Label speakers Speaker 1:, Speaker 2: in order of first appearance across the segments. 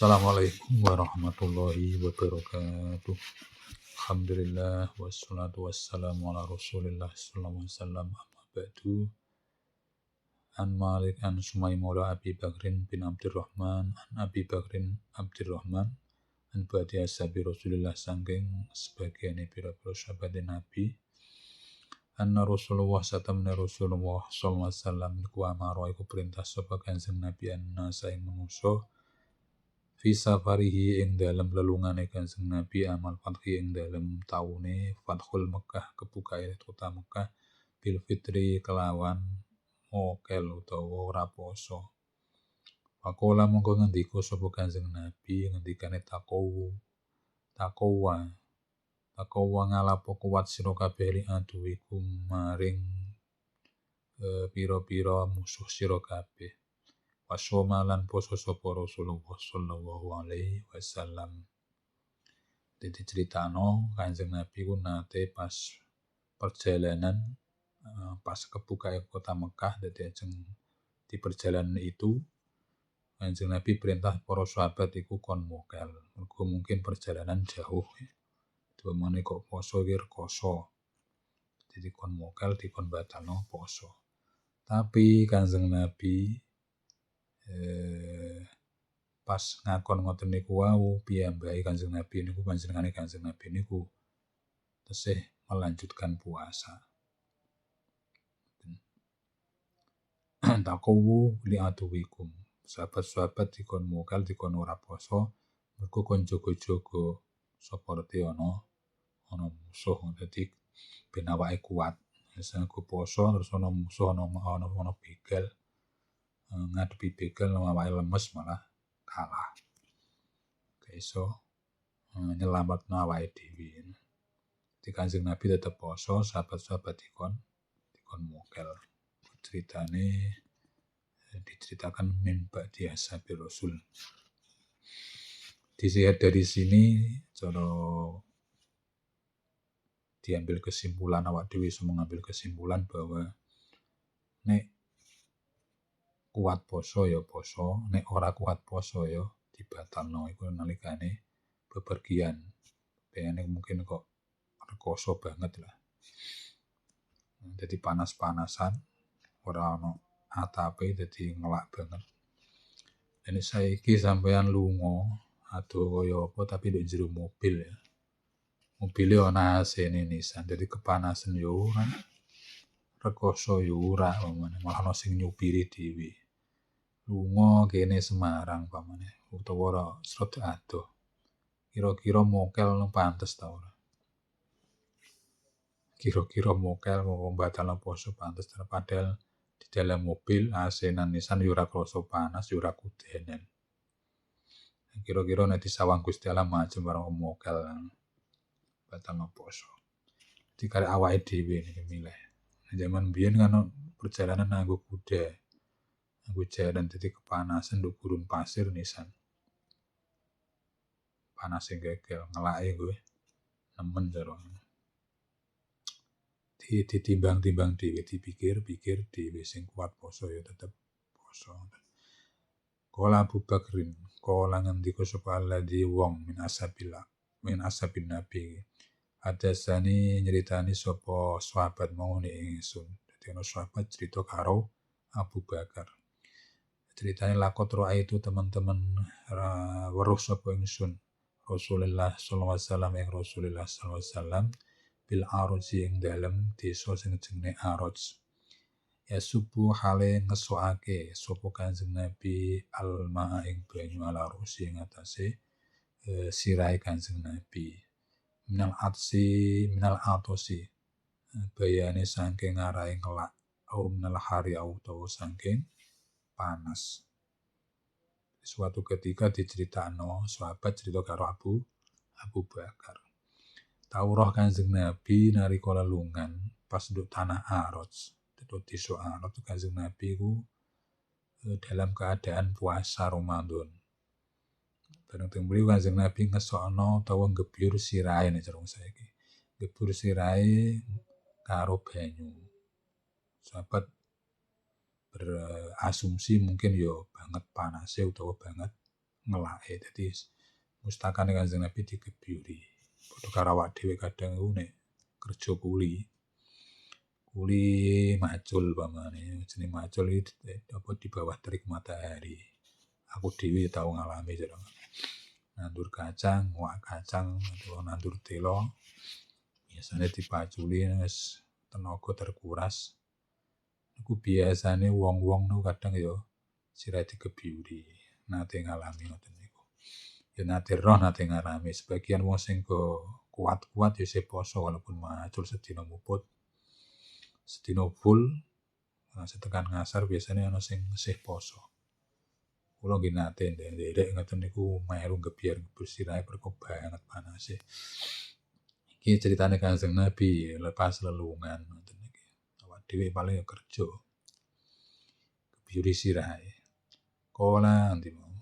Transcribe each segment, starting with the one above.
Speaker 1: Assalamualaikum warahmatullahi wabarakatuh. Alhamdulillah wassalatu wassalamu ala Rasulillah sallallahu alaihi wasallam. Amma ba'du. An Malik an Sumay Maula Abi Bakrin bin Abdurrahman an Abi Bakrin Abdurrahman an ba'di ashabi Rasulillah sangking sebagian pira-pira sahabat Nabi. Anna Rasulullah satamna Rasulullah sallallahu alaihi wasallam iku amara iku perintah sapa Kanjeng Nabi anna saing manusa fi safarihi ing dalem lelungane Kanjeng Nabi amal fathi ing dalem taune Fathul Mekah kebukae kota Mekah bil fitri kelawan mokel utawa ora poso. Pakola mongko ngendika sapa Kanjeng Nabi ngendikane takowa ngalapo kuat sira kabeh li aduwiku maring pira-pira musuh sira kabeh. Wasomalan poso sapa Rasulullah sallallahu alaihi wasallam. Jadi ceritano Kanjeng Nabi ku nate pas perjalanan pas kebuka kota Mekah, jadi ajeng di perjalanan itu Kanjeng Nabi perintah para sahabat iku kon mokel. Mergo mungkin perjalanan jauh. Dumane kok poso iki rekoso. Jadi kon mokel dikon batalno poso. Tapi Kanjeng Nabi pas ngakon ngoten niku wau piyambake Kanjeng Nabi niku panjenengane Kanjeng Nabi niku tesih melanjutkan puasa. Takowu li aduwikum. Sahabat-sahabat dikon mokal dikon ora poso mergo kon jaga-jaga seperti ana musuh dadi ben awake kuat. Misale ku poso terus ana musuh ana begal. Ngadepi begal awake lemes malah kalah. Iso nyelametno awake dhewe. Di Kanjeng Nabi tetep poso, sahabat-sahabat dikon mokel. Ceritane diceritakan mimba di ashabi Rasul. Dilihat dari sini cara diambil kesimpulan awak dhewe iso mengambil kesimpulan bahwa nek kuat poso ya poso, nek ora kuat poso ya dibatalno iku nalikane bepergian. Pengen mungkin kok rekoso banget lah. Jadi panas-panasan ora ono atape dadi ngelak banget. Ini saiki sampean lunga aduh kaya apa tapi ndek jero mobil ya. Mobile ana AC-ne nisan, jadi kepanasan yo ora. Rekoso yo ora pamane, malah ana sing nyupiri dhewe. Lunga kene Semarang pamane utawa ora srot adoh. Kira-kira mokel pantes ta ora? Kira-kira mokel mau batalno poso pantes padahal di dalam mobil AC-nan nisan yo ora krasa panas, yo ora kudenen. Kira-kira nek disawang Gusti Allah macem karo mokel batalno poso. Dikare awake dhewe iki milih. Zaman biyen kan perjalanan nganggo kuda. Nganggo jaran dadi kepanasan nduk gurun pasir nisan. Panas sing gegel ngelake kowe nemen jaro. Ditimbang-timbang dhewe dipikir-pikir dhewe sing kuat poso ya tetep poso. Kala Abu Bakrin, kala ngendika sapa alladzi wong min ashabin Nabi. Hadasani nyeritani sapa sahabat mau ning ingsun. Dadi ana sahabat cerita karo Abu Bakar. Ceritane lakot roa itu teman-teman weruh sapa ingsun. Rasulullah sallallahu alaihi wasallam Rasulullah sallallahu alaihi wasallam bil aroj ing dalem desa sing jenenge Aroj. Ya subuh hale ngesokake sapa Kanjeng Nabi alma ing banyu ala rusi ing atase sirahe Kanjeng Nabi. Minal atosi bayane saking arahe ngelak au minal hari utawa saking panas. Suatu ketika diceritakno sahabat cerita karo Abu Bakar. Tau roh Kanjeng Nabi nalika lelungan pas nduk tanah Aroj. Desa Aroj Kanjeng Nabi ku dalam keadaan puasa Ramadan. Bareng teng mriku Kanjeng Nabi ngesokno utawa ngebyur sirahe nek cara saiki. Ngebyur sirahe karo banyu. Sahabat berasumsi mungkin ya banget panase utawa banget ngelake. Dadi mustakane Kanjeng Nabi digebyuri. Padha karo awak dhewe kadang iku nek kerja kuli macul pamane. Jeneng macul iki di bawah terik matahari. Aku dhewe tau ngalami jeneng. Nandur kacang, wak kacang utawa nandur telo. Biasane dipaculi wis tenaga terkuras. Iku biasane wong-wong niku kadang ya sirah digebyuri. Nate ngalami ngoten niku. Ya nate roh nate ngalami. Sebagian wong sing kuat-kuat ya isih poso walaupun macul sedina muput. Sedina full setekan ngasar biasane ana sing isih poso. Kula nggih nate nderek ngoten niku melu gebyar sirahe perko banget panase. Iki ceritane Kanjeng Nabi lepas lelungan ngoten iki. Awak dhewe paling ya kerja. Gebyuri sirahe. Kala ngendi mau.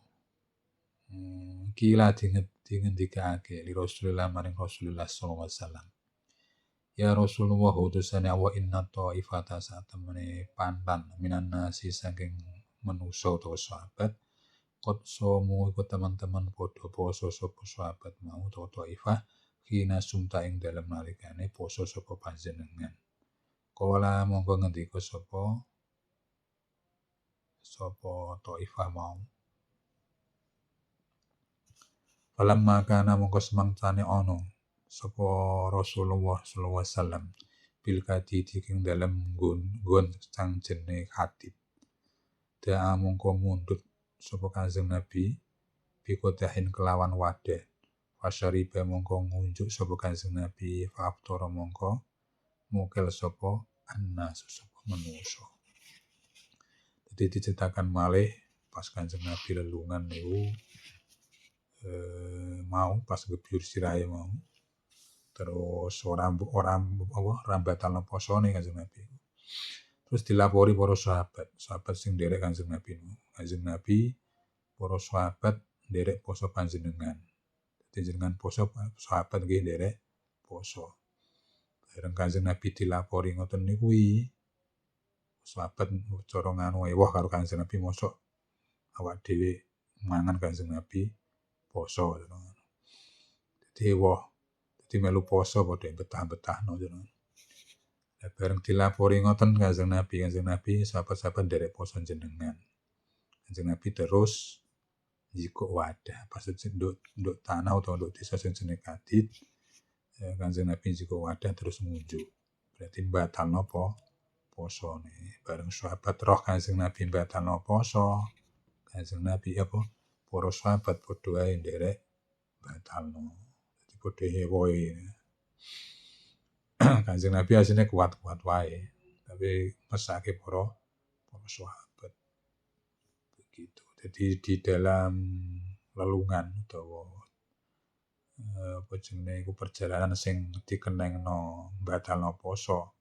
Speaker 1: Kila dingendikake li Rasulullah maring Rasulullah sallallahu alaihi wasallam. Ya Rasulullah utusane Allah inna ta'ifata satemene pantan minan nasi saking manusa utawa sahabat qad somu iku teman-teman padha poso sapa sahabat mau utawa ta'ifah kina sumta ing dalem nalikane poso sapa panjenengan. Kala mongko ngendika sapa ta'ifah mau. Falamma kana mongko semangtane ana sapa Rasulullah sallallahu alaihi wasallam bil kadidi ing dalem nggon sang jene Khatib. Da'a mongko mundhut sapa Kanjeng Nabi bikodahin kelawan wadah. Wasyariba mongko ngunjuk sapa Kanjeng Nabi faftara mongko mukel sapa annas sapa manusa. Dadi diceritakan malih pas Kanjeng Nabi lelungan niku mau pas gebyur sirahe mau. Terus ora batal posone Kanjeng Nabi. Terus dilapori para sahabat sing nderek Kanjeng Nabi. Kanjeng Nabi para sahabat nderek poso panjenengan. Dadi jenengan poso sahabat nggih nderek poso. Bareng Kanjeng Nabi dilapori ngoten niku sahabat cara nganu ewah karo Kanjeng Nabi mosok awak dhewe mangan Kanjeng Nabi poso. Dadi ewah dadi melu poso padha betah-betahno jenengan. Bareng dilapori ngoten Kanjeng Nabi sahabat-sahabat nderek poso jenengan. Kanjeng Nabi terus njikuk wadah pas nduk tanah utawa nduk desa sing jenenge Kadid. Kanjeng Nabi njikuk wadah terus ngunjuk. Berarti batalno apa posone. Bareng sahabat roh Kanjeng Nabi batalno poso. Kanjeng Nabi para sahabat padha ae nderek batalno. Dadi padha hewoe. Kanjeng Nabi asline kuat-kuat wae, tapi mesake para sahabat. Begitu. Jadi di dalam lelungan utawa iku perjalanan sing dikenengno batalno poso.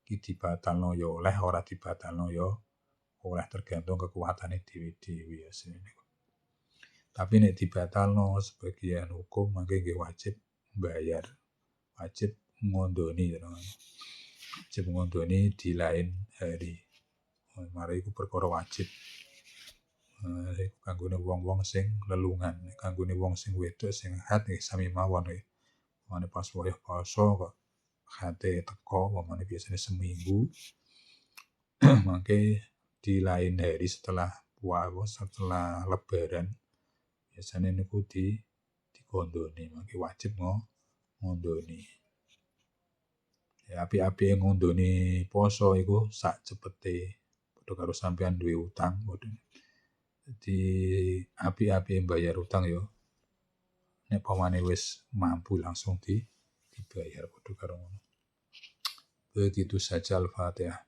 Speaker 1: Iki dibatalno ya oleh, ora dibatalno ya oleh tergantung kekuatane dhewe-dhewe asline. Tapi nek dibatalno sebagian hukum mangke nggih wajib bayar. Wajib ngondoni jenengan. Wajib ngondoni di lain hari. Mari iku perkara wajib. Iku kanggone wong-wong sing lelungan, kanggone wong sing wedok sing haid sami mawon. Mane pas wayah poso kok hate teko pamane biasane seminggu. Mangke di lain hari setelah lebaran biasane niku dikondoni, mangke wajib ngondoni. Ya apik-apike ngondoni poso iku sak cepete padha karo sampean duwe utang padha. Dadi apik-apike mbayar utang ya nek pamane wis mampu langsung dibayar padha karo ngono. Begitu saja Al-Fatihah.